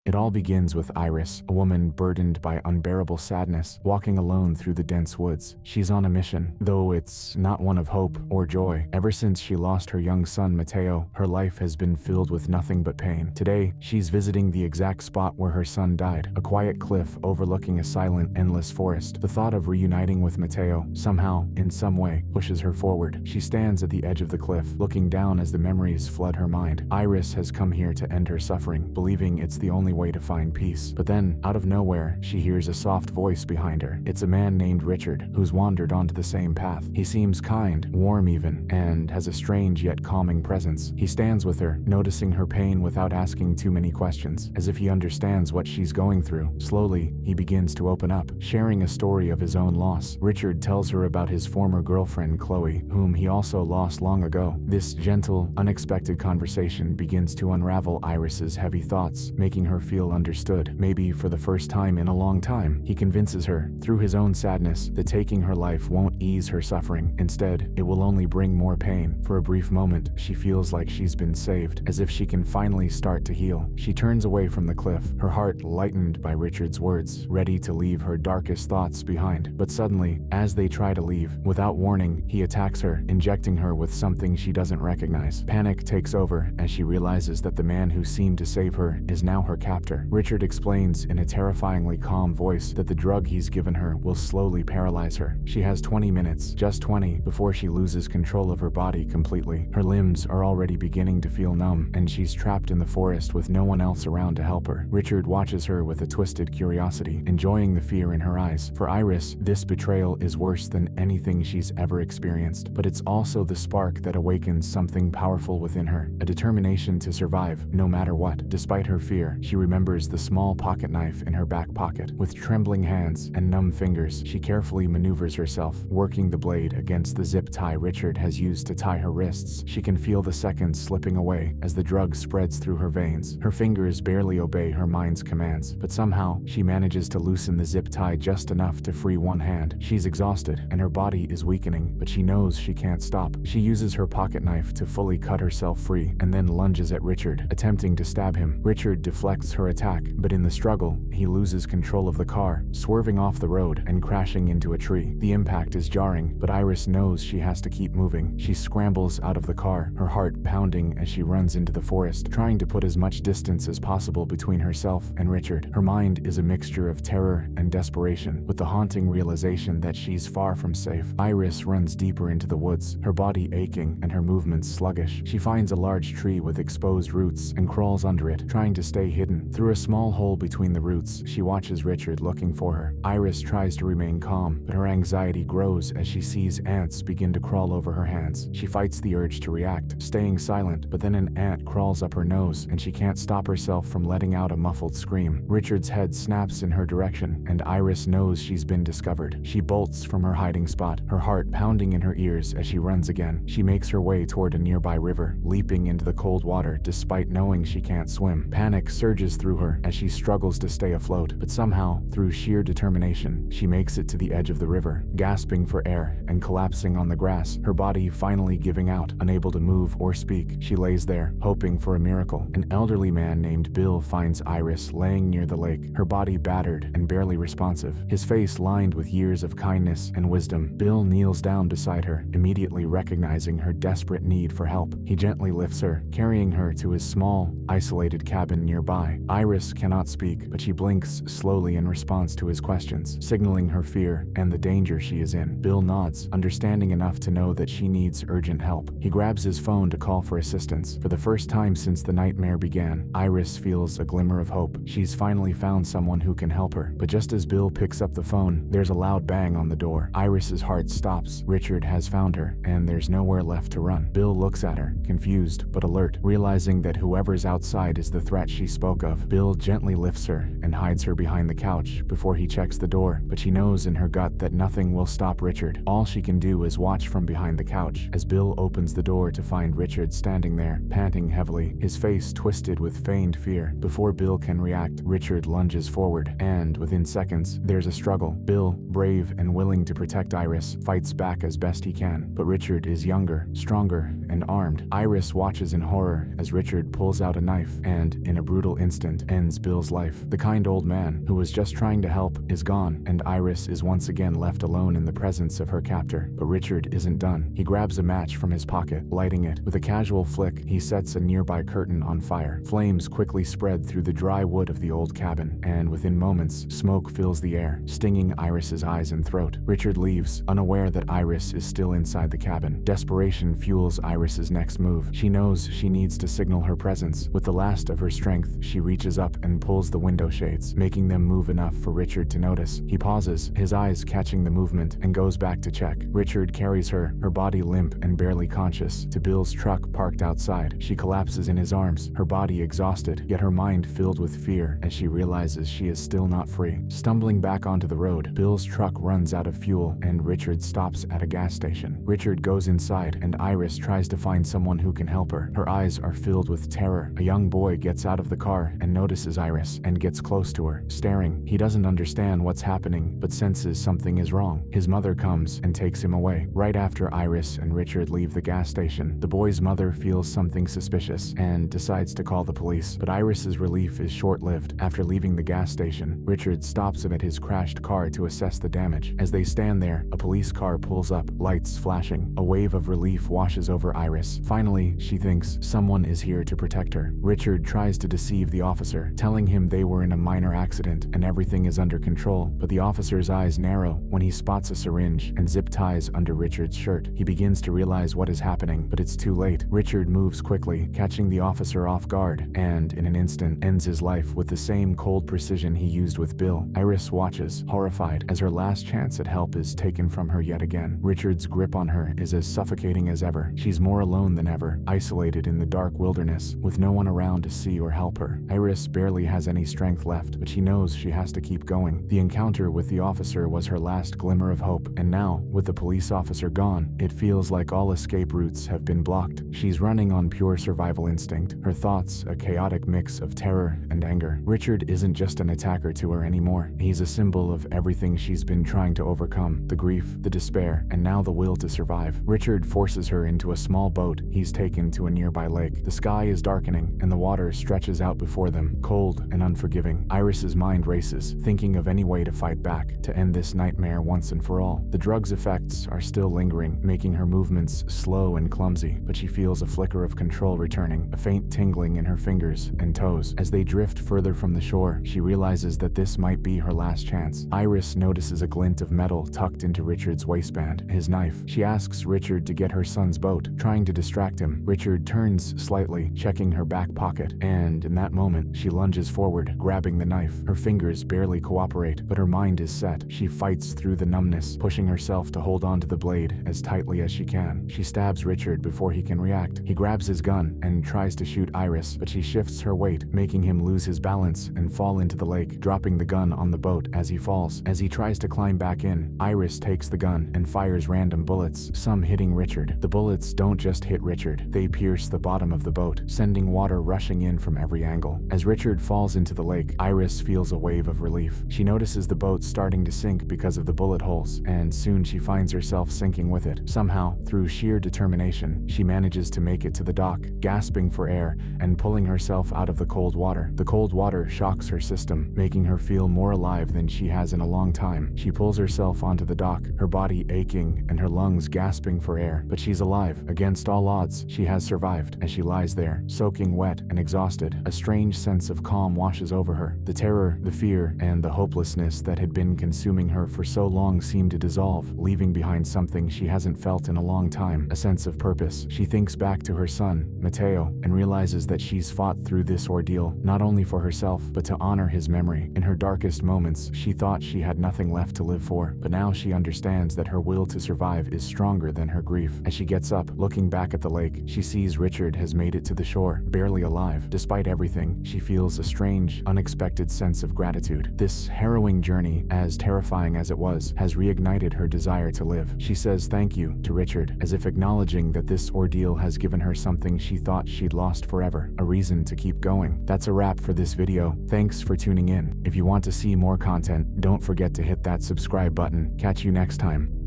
It all begins with Iris, a woman burdened by unbearable sadness, walking alone through the dense woods. She's on a mission, though it's not one of hope or joy. Ever since she lost her young son Matteo, her life has been filled with nothing but pain. Today, she's visiting the exact spot where her son died, a quiet cliff overlooking a silent, endless forest. The thought of reuniting with Matteo, somehow, in some way, pushes her forward. She stands at the edge of the cliff, looking down as the memories flood her mind. Iris has come here to end her suffering, believing it's the only way to find peace. But then, out of nowhere, she hears a soft voice behind her. It's a man named Richard, who's wandered onto the same path. He seems kind, warm even, and has a strange yet calming presence. He stands with her, noticing her pain without asking too many questions, as if he understands what she's going through. Slowly, he begins to open up, sharing a story of his own loss. Richard tells her about his former girlfriend, Chloe, whom he also lost long ago. This gentle, unexpected conversation begins to unravel Iris's heavy thoughts, making her feel understood. Maybe for the first time in a long time, he convinces her, through his own sadness, that taking her life won't ease her suffering. Instead, it will only bring more pain. For a brief moment, she feels like she's been saved, as if she can finally start to heal. She turns away from the cliff, her heart lightened by Richard's words, ready to leave her darkest thoughts behind. But suddenly, as they try to leave, without warning, he attacks her, injecting her with something she doesn't recognize. Panic takes over as she realizes that the man who seemed to save her is now her captor. Richard explains in a terrifyingly calm voice that the drug he's given her will slowly paralyze her. She has 20 minutes, just 20, before she loses control of her body completely. Her limbs are already beginning to feel numb, and she's trapped in the forest with no one else around to help her. Richard watches her with a twisted curiosity, enjoying the fear in her eyes. For Iris, this betrayal is worse than anything she's ever experienced, but it's also the spark that awakens something powerful within her, a determination to survive, no matter what. Despite her fear, she remembers the small pocket knife in her back pocket. With trembling hands and numb fingers, she carefully maneuvers herself, working the blade against the zip tie Richard has used to tie her wrists. She can feel the seconds slipping away as the drug spreads through her veins. Her fingers barely obey her mind's commands, but somehow, she manages to loosen the zip tie just enough to free one hand. She's exhausted, and her body is weakening, but she knows she can't stop. She uses her pocket knife to fully cut herself free, and then lunges at Richard, attempting to stab him. Richard deflects her attack, but in the struggle, he loses control of the car, swerving off the road and crashing into a tree. The impact is jarring, but Iris knows she has to keep moving. She scrambles out of the car, her heart pounding as she runs into the forest, trying to put as much distance as possible between herself and Richard. Her mind is a mixture of terror and desperation, with the haunting realization that she's far from safe. Iris runs deeper into the woods, her body aching and her movements sluggish. She finds a large tree with exposed roots and crawls under it, trying to stay hidden. Through a small hole between the roots, she watches Richard looking for her. Iris tries to remain calm, but her anxiety grows as she sees ants begin to crawl over her hands. She fights the urge to react, staying silent, but then an ant crawls up her nose, and she can't stop herself from letting out a muffled scream. Richard's head snaps in her direction, and Iris knows she's been discovered. She bolts from her hiding spot, her heart pounding in her ears as she runs again. She makes her way toward a nearby river, leaping into the cold water despite knowing she can't swim. Panic surges through her as she struggles to stay afloat, but somehow, through sheer determination, she makes it to the edge of the river, gasping for air and collapsing on the grass, her body finally giving out. Unable to move or speak, she lays there, hoping for a miracle. An elderly man named Bill finds Iris laying near the lake, her body battered and barely responsive, his face lined with years of kindness and wisdom. Bill kneels down beside her, immediately recognizing her desperate need for help. He gently lifts her, carrying her to his small, isolated cabin nearby. Iris cannot speak, but she blinks slowly in response to his questions, signaling her fear and the danger she is in. Bill nods, understanding enough to know that she needs urgent help. He grabs his phone to call for assistance. For the first time since the nightmare began, Iris feels a glimmer of hope. She's finally found someone who can help her. But just as Bill picks up the phone, there's a loud bang on the door. Iris's heart stops. Richard has found her, and there's nowhere left to run. Bill looks at her, confused but alert, realizing that whoever's outside is the threat she spoke of. Bill gently lifts her and hides her behind the couch before he checks the door, but she knows in her gut that nothing will stop Richard. All she can do is watch from behind the couch as Bill opens the door to find Richard standing there, panting heavily, his face twisted with feigned fear. Before Bill can react, Richard lunges forward, and within seconds, there's a struggle. Bill, brave and willing to protect Iris, fights back as best he can, but Richard is younger, stronger, and armed. Iris watches in horror as Richard pulls out a knife and, in a brutal instant, instant, ends Bill's life. The kind old man, who was just trying to help, is gone, and Iris is once again left alone in the presence of her captor. But Richard isn't done. He grabs a match from his pocket, lighting it. With a casual flick, he sets a nearby curtain on fire. Flames quickly spread through the dry wood of the old cabin, and within moments, smoke fills the air, stinging Iris's eyes and throat. Richard leaves, unaware that Iris is still inside the cabin. Desperation fuels Iris's next move. She knows she needs to signal her presence. With the last of her strength, she reaches up and pulls the window shades, making them move enough for Richard to notice. He pauses, his eyes catching the movement, and goes back to check. Richard carries her body limp and barely conscious, to Bill's truck parked outside. She collapses in his arms, her body exhausted, yet her mind filled with fear as she realizes she is still not free. Stumbling back onto the road, Bill's truck runs out of fuel, and Richard stops at a gas station. Richard goes inside, and Iris tries to find someone who can help her. Her eyes are filled with terror. A young boy gets out of the car and notices Iris and gets close to her, staring. He doesn't understand what's happening, but senses something is wrong. His mother comes and takes him away. Right after Iris and Richard leave the gas station, the boy's mother feels something suspicious and decides to call the police. But Iris's relief is short-lived. After leaving the gas station, Richard stops at his crashed car to assess the damage. As they stand there, a police car pulls up, lights flashing. A wave of relief washes over Iris. Finally, she thinks someone is here to protect her. Richard tries to deceive the officer, telling him they were in a minor accident and everything is under control, but the officer's eyes narrow when he spots a syringe and zip ties under Richard's shirt. He begins to realize what is happening, but it's too late. Richard moves quickly, catching the officer off guard, and in an instant ends his life with the same cold precision he used with Bill. Iris watches, horrified, as her last chance at help is taken from her yet again. Richard's grip on her is as suffocating as ever. She's more alone than ever, isolated in the dark wilderness, with no one around to see or help her. Iris barely has any strength left, but she knows she has to keep going. The encounter with the officer was her last glimmer of hope, and now, with the police officer gone, it feels like all escape routes have been blocked. She's running on pure survival instinct, her thoughts a chaotic mix of terror and anger. Richard isn't just an attacker to her anymore. He's a symbol of everything she's been trying to overcome: the grief, the despair, and now the will to survive. Richard forces her into a small boat he's taken to a nearby lake. The sky is darkening, and the water stretches out before them, cold and unforgiving. Iris's mind races, thinking of any way to fight back, to end this nightmare once and for all. The drug's effects are still lingering, making her movements slow and clumsy, but she feels a flicker of control returning, a faint tingling in her fingers and toes. As they drift further from the shore, she realizes that this might be her last chance. Iris notices a glint of metal tucked into Richard's waistband, his knife. She asks Richard to get her son's boat, trying to distract him. Richard turns slightly, checking her back pocket, and in that moment, she lunges forward, grabbing the knife. Her fingers barely cooperate, but her mind is set. She fights through the numbness, pushing herself to hold onto the blade as tightly as she can. She stabs Richard before he can react. He grabs his gun and tries to shoot Iris, but she shifts her weight, making him lose his balance and fall into the lake, dropping the gun on the boat as he falls. As he tries to climb back in, Iris takes the gun and fires random bullets, some hitting Richard. The bullets don't just hit Richard, they pierce the bottom of the boat, sending water rushing in from every angle. As Richard falls into the lake, Iris feels a wave of relief. She notices the boat starting to sink because of the bullet holes, and soon she finds herself sinking with it. Somehow, through sheer determination, she manages to make it to the dock, gasping for air and pulling herself out of the cold water. The cold water shocks her system, making her feel more alive than she has in a long time. She pulls herself onto the dock, her body aching and her lungs gasping for air, but she's alive. Against all odds, she has survived. As she lies there, soaking wet and exhausted, a strange sense of calm washes over her. The terror, the fear, and the hopelessness that had been consuming her for so long seem to dissolve, leaving behind something she hasn't felt in a long time, a sense of purpose. She thinks back to her son, Matteo, and realizes that she's fought through this ordeal, not only for herself, but to honor his memory. In her darkest moments, she thought she had nothing left to live for, but now she understands that her will to survive is stronger than her grief. As she gets up, looking back at the lake, she sees Richard has made it to the shore, barely alive. Despite everything, she feels a strange, unexpected sense of gratitude. This harrowing journey, as terrifying as it was, has reignited her desire to live. She says thank you to Richard, as if acknowledging that this ordeal has given her something she thought she'd lost forever, a reason to keep going. That's a wrap for this video. Thanks for tuning in. If you want to see more content, don't forget to hit that subscribe button. Catch you next time.